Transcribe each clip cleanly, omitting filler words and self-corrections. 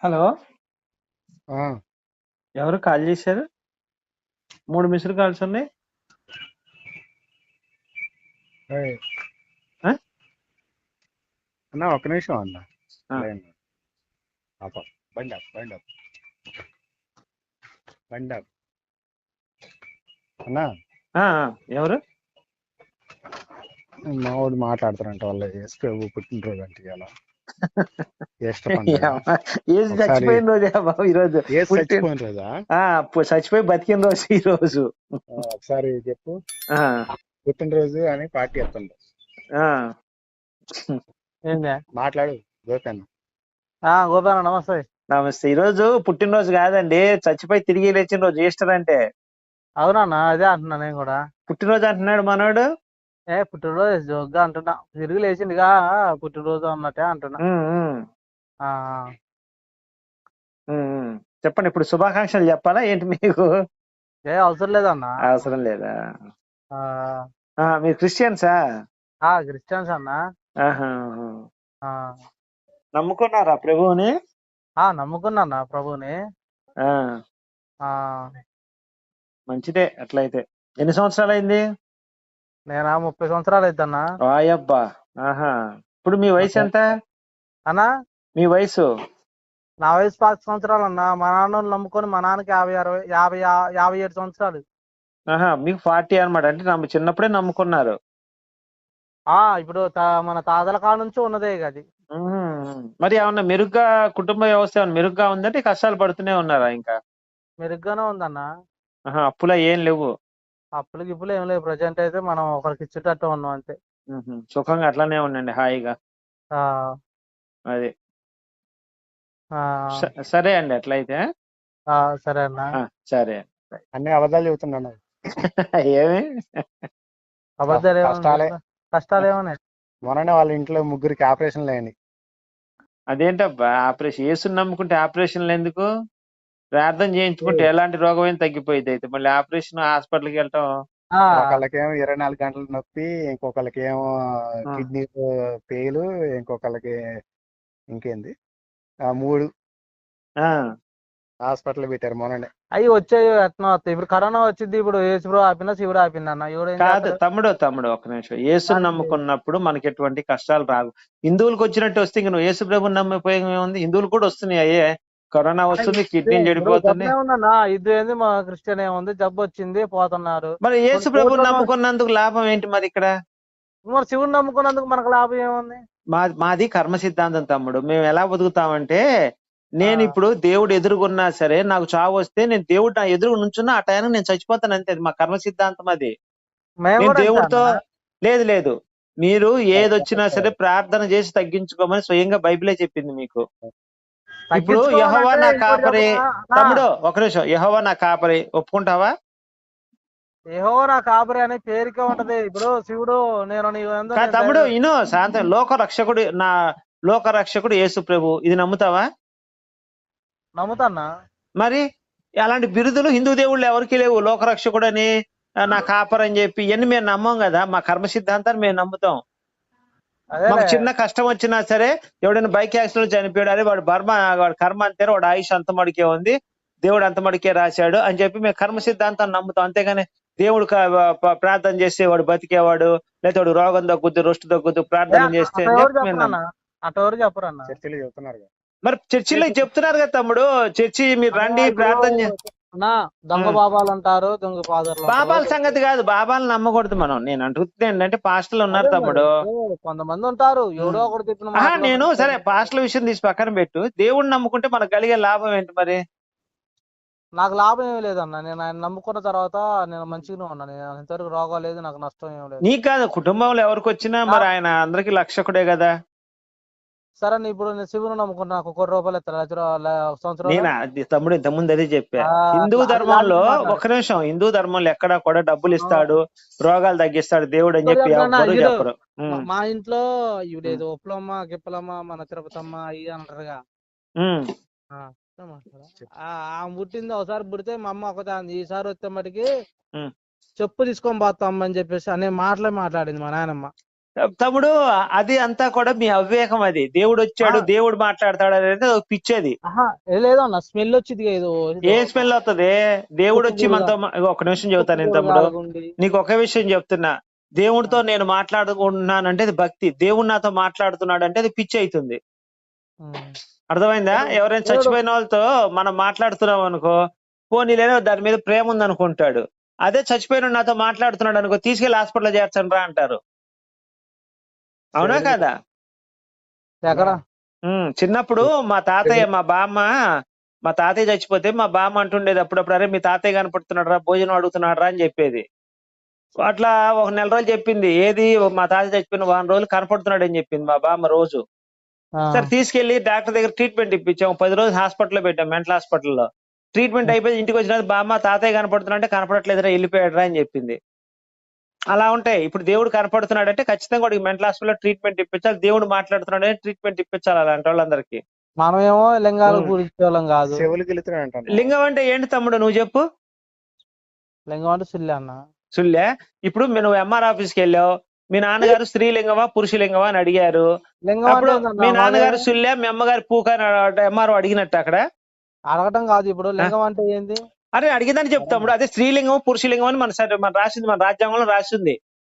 Hello. ఆ, ఎవరు call చేశారు? 3 మిస్డ్ కాల్స్ ఉన్నాయి. ఏయ్, ఆ? అన్న ఒక్క నిమిషం అన్న. ఆ, లైన్ ఆప. బండి ఆపు, బండి ఆపు, బండి ఆపు. అన్న ఆ, ఎవరు? మావాడు మాట్లాడుతారంట వాళ్ళ ఎస్పీ పుట్టినరోజు అంటే ఇలా జ్యేష్ఠ పండుగ. ఏసు ఒకసారి చచ్చిపోయిన రోజే బాబు ఈరోజు. ఏసి పుట్టిన చచ్చిపోయిన రోజా? చచ్చిపోయి బతికిన రోజు ఈ రోజు. ఒకసారి చెప్పు. ఆ, పుట్టినరోజు అని పార్టీ చెప్తుండ్రు. ఆ. ఏంది? మాట్లాడు గోపన్న. గోపాల నమస్తే. నమస్తే. ఈరోజు పుట్టినరోజు కాదండి, చచ్చిపోయి తిరిగి లేచిన రోజు ఈస్టర్ అంటే. అవునన్నా, అదే అంటున్నా నేను కూడా. పుట్టినరోజు అంటున్నాడు మనోడు. పుట్టినరోజు జోగ్గా అంటున్నా, తిరిగి లేచిందిగా పుట్టినరోజు అన్నట్టే అంటున్నా. ఉమ్, ఉమ్, ఆ, ఉమ్. చెప్పండి, ఇప్పుడు శుభాకాంక్షలు చెప్పాలా ఏంటి మీకు? అవసరం లేదన్నా. అవసరం లేదా? ఆ, మీరు క్రిస్టియన్సా? క్రిస్టియన్స్ అన్నా. ఆహా. ఆ, నమ్ముకున్నారా ప్రభువుని? నమ్ముకున్నా ప్రభుని. ఆ, ఆ, మంచిదే అట్లయితే. ఎన్ని సంవత్సరాలు అయింది? నేనా 30 సంవత్సరాలు అవుతుందన్నా. వాయబ్బా. ఆహా. ఇప్పుడు మీ వయసు ఎంత? అన్నా, మీ వయసు? నా వయసు 5 సంవత్సరాలు అన్నా. మా నాన్న నమ్ముకొని మా నాన్నకి 57 సంవత్సరాలు. ఆహా, మీకు 40 అన్నమాట. అంటే చిన్నప్పుడే నమ్ముకున్నారు. ఇప్పుడు మన తాతల కాడ నుంచి ఉన్నదే ఇక అది. మరి ఏమన్నా మెరుగ్గా కుటుంబ వ్యవస్థ ఏమన్నా మెరుగ్గా ఉందంటే కష్టాలు పడుతూనే ఉన్నారా ఇంకా? మెరుగ్గానే ఉందన్నా. ఆహా, అప్పులా ఏం లేవు. అప్పులు గిప్పులు ఏం లేవు. ప్రజెంట్ అయితే మనం ఒకరికి ఇచ్చేటట్టు ఉన్నాం అంతే. సుఖంగా అట్లానే ఉండండి, హాయిగా. ఆ, అది ఆ, సరే అండి అట్లయితే. సరే అన్నా. సరే. అన్ని అబద్ధాలు చెబుతున్నాను. ఏమి? అబద్ధాలు కష్టాలే. కష్టాలు ఏమన్నాయి? మొన్ననే వాళ్ళ ఇంట్లో ముగ్గురికి ఆపరేషన్లు అయ్యాయి. అదేంటబ్బా ఆపరేషన్? యేసుని నమ్ముకుంటే ఆపరేషన్లు ఎందుకు? ప్రార్థన చేయించుకుంటే ఎలాంటి రోగమైనా తగ్గిపోయింది. అయితే మళ్ళీ ఆపరేషన్ హాస్పిటల్కి వెళ్ళటం? ఒకళ్ళకేమో 24 గంటల నొప్పి, ఇంకొకళ్ళకేమో కిడ్నీ పేలు, ఇంకొకళ్ళకి ఇంకేంది 3 హాస్పిటల్ పెట్టారు మొన్ననే. అవి వచ్చాయి ఎట్లా వస్తాయి? ఇప్పుడు కరోనా వచ్చింది. ఇప్పుడు యేసుప్రభు ఆపినా శివుడు ఆపింది అన్న. ఎవడు ఏం కాదు చేస్తాడు? తమ్ముడు ఒక్క నిమిషం. యేసుని నమ్ముకున్నప్పుడు మనకి ఎటువంటి కష్టాలు రావు. హిందువులకు వచ్చినట్టు వస్తే ఇంక నువ్వు యేసు ప్రభుని నమ్మిపోయి ఉంది. హిందువులు కూడా వస్తున్నాయి. అయ్యే కరోనా వస్తుంది, కిడ్నీలు చెడిపోతున్నాయి. ఉందన్నా, ఇది ఏంది మా క్రిస్టియన్ ఏముంది, జబ్బు వచ్చింది పోతున్నారు. మరి యేసు ప్రభుని నమ్ముకున్నందుకు లాభం ఏంటి మరి ఇక్కడ? మరి శివుడు నమ్ముకున్నందుకు మనకు లాభం ఏముంది? మాది కర్మ సిద్ధాంతం తమ్ముడు. మేము ఎలా బతుకుతామంటే, నేను ఇప్పుడు దేవుడు ఎదురుగున్నా సరే నాకు చావు వస్తే నేను దేవుడు నా ఎదురు నుంచున్నా ఆ టైంకి నేను చచ్చిపోతాను అంతే. అది మా కర్మ సిద్ధాంతం. అది నేను దేవుడితో లేదు. మీరు ఏదొచ్చినా సరే ప్రార్థన చేసి తగ్గించుకోమని స్వయంగా బైబిలే చెప్పింది మీకు. ఇప్పుడు యెహోవా నా కాపరి. తమ్ముడు ఒక నిమిషం. యెహోవా నా కాపరి ఒప్పుకుంటావా? యెహోవా నా కాపరి అనే పేరుకే ఉంటది. ఇప్పుడు శివుడు తమ్ముడు ఇను శాంతం. లోక రక్షకుడు యేసు ప్రభు, ఇది నమ్ముతావా? నమ్ముతాన్నా. మరి అలాంటి బిరుదులు హిందూ దేవుళ్ళు ఎవరికి లేవు. లోకరక్షకుడు అని, నా కాపర్ అని చెప్పి ఇవన్నీ మేము నమ్మం కదా. మా కర్మ సిద్ధాంతాన్ని మేము నమ్ముతాం. మాకు చిన్న కష్టం వచ్చినా సరే, ఎవడైనా బైక్ యాక్సిడెంట్ చనిపోయాడు, అరే వాడు వాడు కర్మ అంతేనా, వాడు ఆయుష్ అంత మడికే ఉంది, దేవుడు అంత మడికే రాశాడు అని చెప్పి మేము కర్మ సిద్ధాంతాన్ని నమ్ముతాం. అంతేగాని దేవుడు ప్రార్థన చేస్తే వాడు బతికేవాడు, లేకపోతే వాడు రోగం తగ్గుద్దు, రుష్టి తగ్గుద్దు ప్రార్థన చేస్తే అటెవరు చెప్పరన్నా. చర్చలు చెబుతున్నారు. మరి చర్చిలో చెప్తున్నారు కదా తమ్ముడు. చర్చి మీరు రండి ప్రార్థన దొంగ బాబాలు అంటారు, దొంగ ఫాదర్లు. బాబాల సంగతి కాదు, బాబాలు నమ్మకూడదు మనం. నేను అంటుంది ఏంటంటే పాస్టర్లు ఉన్నారు తమ్ముడు, కొంతమంది ఉంటారు ఎవడో ఒకటి చెప్పిన. నేను సరే పాస్టర్ల విషయం తీసి పక్కన పెట్టు. దేవుడిని నమ్ముకుంటే మనకు కలిగే లాభం ఏంటి మరి? నాకు లాభం ఏమీ లేదన్న. నేను ఆయన నమ్ముకున్న తర్వాత నేను మంచిగానే ఉన్నాను. ఇంతవరకు రోగం లేదు, నాకు నష్టం ఏం లేదు. నీకు కాదు, కుటుంబంలో ఎవరికి వచ్చినా మరి ఆయన అందరికి రక్షకుడే కదా. సరే ఇప్పుడు నేను శివుని నమ్ముకున్నా, నాకు ₹1,00,000 నేను తమ్ముడు ఇంతకుముందు అదే చెప్పా. హిందూ ధర్మంలో ఒక్క నిమిషం, హిందూ ధర్మంలో ఎక్కడా కూడా డబ్బులు ఇస్తాడు, రోగాలు తగ్గిస్తాడు దేవుడు అని చెప్పి ఎవరు చెప్పరు. మా ఇంట్లో ఇవిడేదో ఉప్పలమ్మ గిప్పలమ్మ మన తిరుపతమ్మ ఇవి అంటారుగా. పుట్టింది ఒకసారి పుడితే మా అమ్మ ఒకదాన్ని, ఈసారి వస్తే మటుకి చెప్పు తీసుకొని పోతాం అని చెప్పేసి అనే మాటలే మాట్లాడింది మా నాయనమ్మ. తమ్ముడు అది అంతా కూడా మీ అవివేకం. అది దేవుడు వచ్చాడు, ఆ, దేవుడు మాట్లాడతాడు అనేది ఒక పిచ్చేది. ఆహా, లేదు అన్న, స్మెల్ వచ్చింది ఏదో ఏ ఏదో స్మెల్ వస్తుంది? దేవుడు తుప్పు వచ్చి బుడగ మనతో ఒక నిమిషం చెబుతాను నేను తమ్ముడు. కాలగుండి. నీకు ఒక విషయం చెప్తున్నా. దేవుడితో నేను మాట్లాడుకుంటున్నానంటే అది భక్తి. దేవుడు నాతో మాట్లాడుతున్నాడు అంటే అది పిచ్చి అవుతుంది. ఉమ్. అర్థమైందా? ఎవరైనా దేవుడు చచ్చిపోయిన వాళ్ళతో మనం మాట్లాడుతున్నాం అనుకో, పోనీలేదో దాని మీద ప్రేమ ఉంది అనుకుంటాడు. అదే చచ్చిపోయిన నాతో మాట్లాడుతున్నాడు అనుకో, తీసుకెళ్లి హాస్పిటల్ చేర్చండి రా అంటారు. అవునా చెవులు కాదా? ఎక్కడ చిన్నప్పుడు మా తాతయ్య మా తాతయ్య చచ్చిపోతే మా బామ్మ అంటుండేది అప్పుడప్పుడు, అరే మీ తాతయ్య కనపడుతున్నాడు రా, భోజనం అడుగుతున్నాడు రా అని చెప్పేది. అట్లా ఒక నెల రోజులు చెప్పింది. ఏది మా తాతయ్య చచ్చిపోయిన వారం రోజులు కనపడుతున్నాడు అని చెప్పింది మా బామ్మ రోజు. ఆ, సరే తీసుకెళ్లి డాక్టర్ దగ్గర ట్రీట్మెంట్ ఇప్పించాం. 10 రోజులు హాస్పిటల్లో పెట్టాం, మెంటల్ హాస్పిటల్లో. ట్రీట్మెంట్ అయిపోయి ఇంటికి వచ్చిన బామ్మ తాతయ్య కనపడుతున్నా అంటే కనపడట్లేదురా, వెళ్ళిపోయాడు రా అని చెప్పింది. అలా ఉంటాయి. ఇప్పుడు దేవుడు కనపడుతున్నాడు అంటే ఖచ్చితంగా వాడికి మెంటల్ హాస్పిటల్లో ట్రీట్మెంట్ ఇప్పించాలి. దేవుడు మాట్లాడుతున్నాడు అంటే ట్రీట్మెంట్ ఇప్పించాలి అలాంటి వాళ్ళందరికీ. మనమేమో లింగాలు ఉమ్. పూరించే వాళ్ళం కాదు. చెవులు గిలుతున్నాయంట. లింగం అంటే ఏంటి తమ్ముడు నువ్వు చెప్పు? లింగం అంటే సుల్లి అన్న. సుల్లే. ఇప్పుడు నువ్వు ఎంఆర్ ఆఫీస్కి వెళ్ళావు, మీ నాన్నగారు స్త్రీలింగమా పురుషలింగమా అని అడిగారు. లింగం అంటే అప్పుడు ఏందన్న? మీ మాదే నాన్నగారు సుల్లే, మీ అమ్మగారు పూక ఎంఆర్ఓ అడిగినట్టు అక్కడ. అడగటం కాదు. ఇప్పుడు లింగం అంటే ఏంది? అరే అడిగిందని చెప్తాము. అదే స్త్రీలింగం పురుషలింగం అని మన రాసింది, మన రాజ్యాంగంలో రాసింది.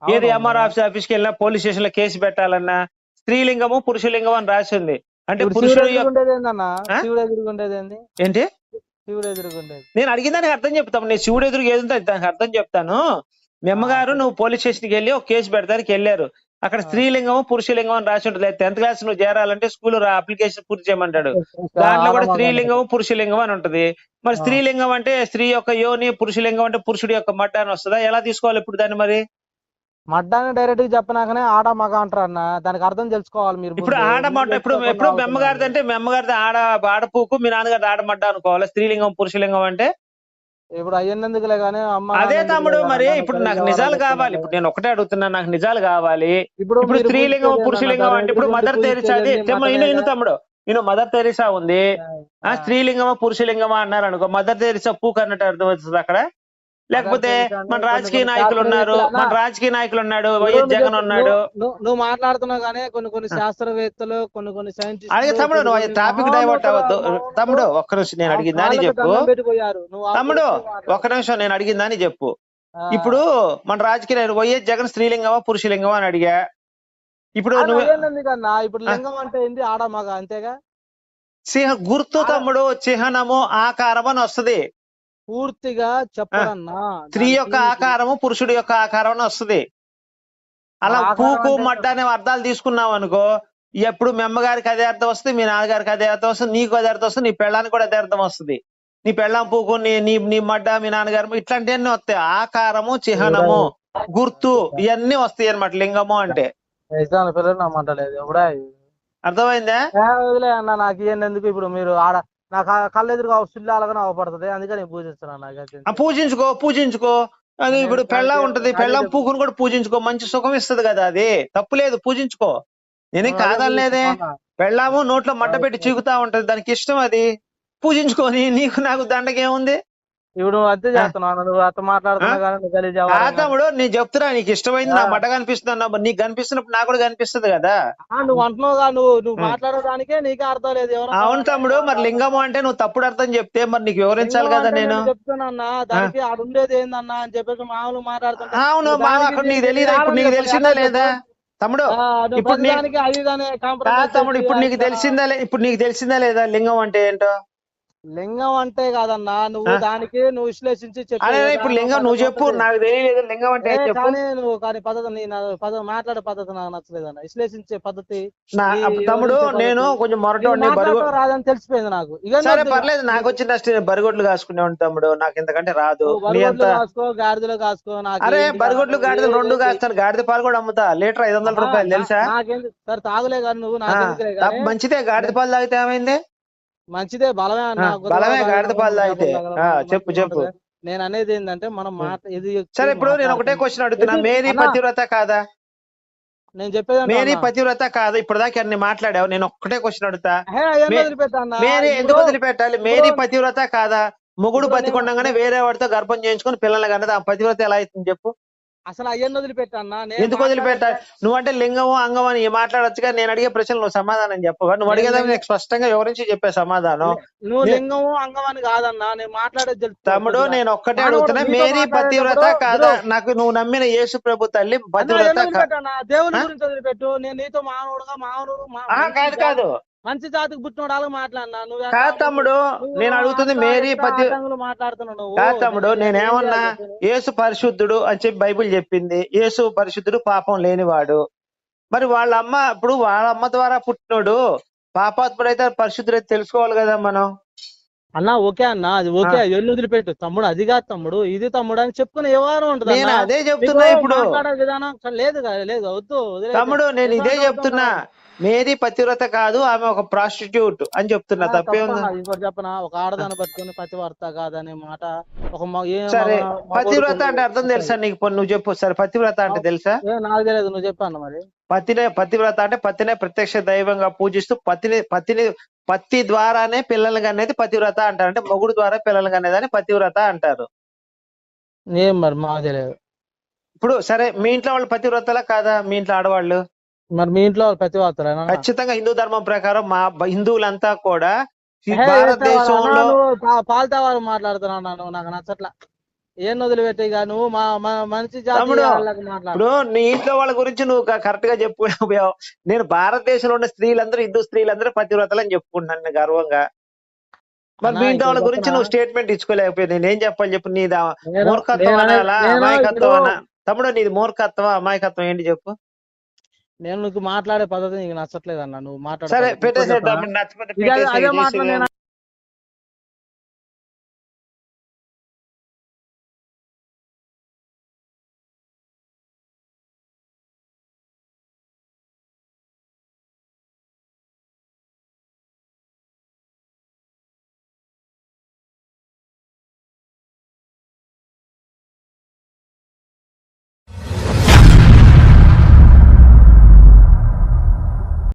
ఏది అవును. ఎంఆర్ ఆఫీస్కి వెళ్ళినా, పోలీస్ స్టేషన్ లో కేసు పెట్టాలన్నా స్త్రీలింగము పురుషలింగం అని రాసింది. అంటే ఇప్పుడు శివుడు పురుషుడు ఎదురుగుండేది ఏందన్న? ఆ? శివుడు ఎదురుగుండేది ఏంది? ఏంటి? శివుడు ఎదురుగుండేది నేను అడిగిన దానికి అర్థం చెప్తాను. నేను శివుడు ఎదురు ఏది ఉందో దానికి అర్థం చెప్తాను. మీ అమ్మగారు చెప్పు. నువ్వు పోలీస్ స్టేషన్కి వెళ్ళి ఒక కేసు పెడతానికి వెళ్ళారు. అక్కడ స్త్రీలింగం పురుషలింగం అని రాసి ఉంటుంది. 10th క్లాస్ నువ్వు చేరాలంటే స్కూల్ అప్లికేషన్ పూర్తి చేయమంటాడు. దాంట్లో కూడా స్త్రీలింగం పురుషలింగం అని ఉంటది. మరి స్త్రీలింగం అంటే స్త్రీ యొక్క యోని, పురుషలింగం అంటే పురుషుడి యొక్క మడ్డ అని వస్తుందా? ఎలా తీసుకోవాలి ఇప్పుడు దాన్ని మరి? మడ్డాన్ని డైరెక్ట్ గా చెప్పనాకనే ఆడ మగ అంటారు అన్న. దానికి అర్థం తెలుసుకోవాలి మీరు ఇప్పుడు ముందు. ఆడ మడ్డ, ఇప్పుడు తెలుసుకోకుండా మీ అమ్మగారిది అంటే మీ అమ్మగారిది ఆడపూకు, మీ నాన్నగారిది ఆడమడ్డ అనుకోవాలి. స్త్రీలింగం పురుషలింగం అంటే ఇప్పుడు అయ్యన్నెందుకులే గానీ అమ్మ అదే నాన్న తమ్ముడు. ఎందుకులే మరి గానీ ఇప్పుడు సరిగ్గా నాకు జవాబు నిజాలు కావాలి. చెప్తున్నాను. ఇప్పుడు నేను ఒకటే అడుగుతున్నా, నాకు నిజాలు కావాలి. ఇప్పుడు మీరు స్త్రీలింగం పూజించేది పురుషలింగం ఏందన్న? అంటే ఇప్పుడు మదర్ తెరిసా అది ఇను తమ్ముడు, నేను మదర్ తెరిసా ఉంది, స్త్రీలింగమా పురుషలింగమా అన్నారు అనుకో, మదర్ తెరిసా పూకు అన్నట్టు అర్థం అవుతుంది అక్కడ. లేకపోతే మన రాజకీయ నాయకులు ఉన్నారు, వైఎస్ జగన్ ఉన్నాడు. నువ్వు మాట్లాడుతున్నావు కానీ కొన్ని శాస్త్రవేత్తలు, కొన్ని అడిగే సైంటిస్టులు, తమ్ముడు, నువ్వు టాపిక్ డైవర్ట్ అవ్వద్దు తమ్ముడు. ఒక్క నిమిషం నేను అడిగిందని చెప్పు పెట్టిపోయారు. నువ్వు తమ్ముడు, ఒక్క నిమిషం నేను అడిగిందని చెప్పు. ఇప్పుడు మన రాజకీయ వైఎస్ జగన్ స్త్రీలింగమా పురుషలింగమా అని అడిగా. ఇప్పుడు నువ్వు కన్నా ఇప్పుడు లింగం అంటే ఏంది? ఆడ మగ అంతేగా. గుర్తు తమ్ముడు, చిహ్నము, ఆకారం అని వస్తుంది. పూర్తిగా చెప్పడన్నా స్త్రీ యొక్క ఆకారము పురుషుడి యొక్క ఆకారం అని వస్తుంది. అలా పూకు మడ్డ అనే అర్థాలు తీసుకున్నావు అనుకో, ఎప్పుడు మీ అమ్మగారికి అదే అర్థం వస్తుంది, మీ నాన్నగారికి అదే అర్థం వస్తుంది, నీకు అదే అర్థం వస్తుంది, నీ పెళ్ళానికి కూడా అదే అర్థం వస్తుంది. నీ పెళ్ళాం పూకు, నీ మడ్డ, మీ నాన్నగారు ఇట్లాంటివన్నీ వస్తాయి. ఆకారము, చిహ్నము, గుర్తు ఇవన్నీ వస్తాయి అన్నమాట లింగము అంటే. పిల్లలు నమ్మంటలేదు ఎప్పుడా. అర్థమైందా? వదిలే అన్న, నాకు ఇవన్నీ ఎందుకు. ఇప్పుడు మీరు ఆడ నాకు కళ్ళు ఎదురుగా సుల్లి అలాగనే అవపడుతుంది, అందుకే నేను పూజిస్తున్నాను. నాకు పూజించుకో. అది ఇప్పుడు పెళ్ళం ఉంటది, పెళ్ళం పూకును కూడా పూజించుకో, మంచి సుఖం ఇస్తుంది కదా, అది తప్పు లేదు, పూజించుకో. నేనేం కాదనలేదే. పెళ్ళాము నోట్లో మడ్డ పెట్టి చీకుతా ఉంటది, దానికి ఇష్టం, అది పూజించుకొని నీకు నాకు దండకేముంది? ఇప్పుడు నువ్వు అంతే చేస్తున్నావు. నువ్వు అత్త మాట్లాడుతున్నా తమ్ముడు, నేను చెప్తున్నా, నీకు ఇష్టమైంది నాకు మడ్డ కనిపిస్తున్నా, నీకు కనిపిస్తున్నప్పుడు నాకు కూడా కనిపిస్తుంది కదా. నువ్వు అంటున్నావుగా, నువ్వు మాట్లాడడానికే నీకే అర్థం లేదు. అవును తమ్ముడు, మరి లింగము అంటే నువ్వు తప్పుడు అర్థం చెప్తే మరి నీకు వివరించాలి కదా. నేను చెప్తున్నా దానికి ఆడ ఉండేది ఏందన్నా అని చెప్పేసి మామూలు మాట్లాడుతున్నా. అవును, అక్కడ నీకు తెలియదా? ఇప్పుడు నీకు తెలిసిందా లేదా తమ్ముడు? ఇప్పుడు తమ్ముడు, ఇప్పుడు నీకు తెలిసిందా లేదా లింగం అంటే ఏంటో? లింగం అంటే కాదన్నా, నువ్వు దానికి నువ్వు విశ్లేషించి అదే ఇప్పుడు లింగం నువ్వు చెప్పు, నాకు తెలియలేదు లింగం అంటే చెప్పు. కానీ పద్ధతి మాట్లాడే పద్ధతి నాకు నచ్చలేదన్న. విశ్లేషించే పద్ధతి తమ్ముడు, నేను కొంచెం మొరటోడిని, రాదని తెలిసిపోయింది నాకు. సరే పర్లేదు, నాకు వచ్చిన బరిగొడ్లు కాసుకునేవాడిని తమ్ముడు, నాకు ఇంతకంటే రాదు. కాసుకో, గాడిదలో కాసుకో. అరే బరిగొడ్లు గాడిదలు రెండు కాస్తాను, గాడిద పాలు కూడా అమ్ముతా, లీటర్ 500 రూపాయలు తెలుసా? సరే తాగులే కానీ నువ్వు మంచిదే, గాడిద పాలు తాగితే ఏమైంది? మంచిదే, బలమే అన్న. బలమే గాడిద పాలు తాగితే. చెప్పు. నేను అనేది ఏంటంటే మనం సరే ఇప్పుడు నేను ఒకటే క్వశ్చన్ అడుగుతున్నా, మేరీ పతివ్రత కాదా? నేను చెప్పేది మేరీ పతివ్రత కాదా? ఇప్పుడు దాకా అన్ని మాట్లాడావు, నేను ఒక్కటే క్వశ్చన్ అడుగుతా. మేరీ ఎందుకు వదిలిపెట్టాలి? మేరీ పతివ్రత కాదా? మొగుడు బతికొండగానే వేరే వాడితో గర్భం చేయించుకొని పిల్లలు కన్నది, ఆ పతివ్రత ఎలా అవుతుంది చెప్పు? అసలు అయ్యన్ని వదిలిపెట్టన్నా నేను ఎందుకు వదిలిపెట్టా? నువ్వంటే లింగము అంగం అని మాట్లాడొచ్చుగా. నేను అడిగే ప్రశ్నలు నువ్వు సమాధానం చెప్పవా? నువ్వు అడిగేదాన్ని నీకు స్పష్టంగా వివరించి చెప్పే సమాధానం. నువ్వు లింగము అంగం అని కాదన్నా, నేను మాట్లాడేది తెలుసు. తమ్ముడు నేను ఒక్కటే మానవుడు అడుగుతున్నా, నీతో మేరీ మాట్లాడేటప్పుడు పతివ్రత కాదా? గురు, నాకు నువ్వు నమ్మిన యేసు ప్రభు తల్లి అన్నా పతివ్రత ఎందుకు వదిలిపెట్టన్నా? దేవుని గురించి వదిలిపెట్టు. నేను నీతో మానవుడుగా కాదు కాదు మంచి జాతికి పుట్టినోడాలు మాట్లాడినా. నువ్వు కాదు తమ్ముడు, నేను అడుగుతుంది మేరీ మాట్లాడుతున్నావు నువ్వు. కాదు తమ్ముడు, నేనేమన్నా యేసు పరిశుద్ధుడు అని చెప్పి బైబిల్ చెప్పింది. యేసు పరిశుద్ధుడు, పాపం లేనివాడు. మరి వాళ్ళ అమ్మ, ఇప్పుడు వాళ్ళ అమ్మ ద్వారా పుట్టినోడు పాపాత్ముడైతే పరిశుద్ధుడైతే తెలుసుకోవాలి కదా మనం. అన్నా ఓకే అన్న, అది ఓకే, ఎల్లు వదిలిపెట్టు తమ్ముడు. అది కాదు తమ్ముడు, ఇది తమ్ముడు అని చెప్పుకునే వ్యవహారం ఉంటుంది. నేను అదే చెప్తున్నా. ఇప్పుడు మాట్లాడే విధానం లేదు లేదు, వద్దు తమ్ముడు, నేను ఇదే చెప్తున్నా. మేరీ పతివ్రత కాదు, ఆమె ఒక ప్రాస్టిట్యూట్ అని చెప్తున్నా. తప్పేముంది? ఇంకోటి చెప్పనా, ఒక ఆడదాన్ని పట్టుకుని పతివ్రత కాదనే మాట ఒక సరే, పతివ్రత అంటే అర్థం తెలుసా నీకు? నువ్వు చెప్పు. సరే, పతివ్రత అంటే తెలుసా? నాకు తెలియదు, నువ్వు చెప్పాను మరి. పతివ్రత అంటే పతినే ప్రత్యక్ష దైవంగా పూజిస్తూ పతి ద్వారానే పిల్లలు అనేది పతివ్రత అంటారు. అంటే మొగుడు ద్వారా పిల్లలు అనేదాన్ని పతివ్రత అంటారు. ఏం మరి మాకు తెలియదు. ఇప్పుడు సరే, మీ ఇంట్లో వాళ్ళు పతివ్రతలా కాదా? మీ ఇంట్లో ఆడవాళ్ళు మరి మీ ఇంట్లో పతివ్రతలా? ఖచ్చితంగా హిందూ ధర్మం ప్రకారం మా హిందువులంతా కూడా ఈ భారతదేశంలో పాల్తావారు మాట్లాడుతున్నావు, నాకు నచ్చట్లా. ఏం వదిలిపెట్టి ఇక నువ్వు మంచి జాతి ఇప్పుడు నీ ఇంట్లో వాళ్ళ గురించి నువ్వు కరెక్ట్ గా చెప్పుకున్నావు. నేను భారతదేశంలో ఉన్న స్త్రీలందరూ, హిందూ స్త్రీలందరూ పతివ్రతలు అని చెప్పుకుంటున్నాను గర్వంగా. మరి మీ ఇంట్లో వాళ్ళ గురించి నువ్వు స్టేట్మెంట్ ఇచ్చుకోలేకపోయి నేనేం చెప్పాలి చెప్పు? నీది మూర్ఖత్వం అనాలా, అమాయకత్వం అనా? తమ్ముడు, నీది మూర్ఖత్వం అమాయకత్వం ఏంటి చెప్పు? నేను నీకు మాట్లాడే పద్ధతి నీకు నచ్చట్లేదు అన్న, నువ్వు సరే పెట్టేసేద్దాం. మాట్లాడే